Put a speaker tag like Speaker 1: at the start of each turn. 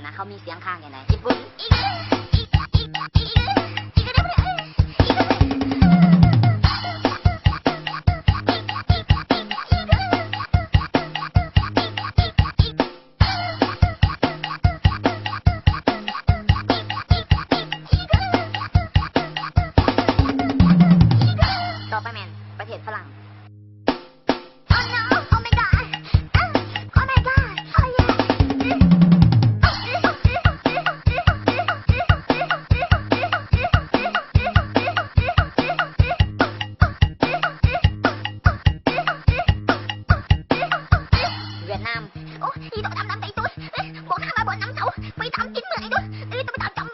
Speaker 1: นะเขามีเสียงข้างอย่างไรญี่ปุ่นต่อไปแมนประเทศฝรั่งเวียดนามโอ้ยต้องไปทำน้ำใจตุ้ยบอกข้ามาบนน้ำเสาไปทำกินเมื่อไอ้ตุ้ยต้องไปทำจอม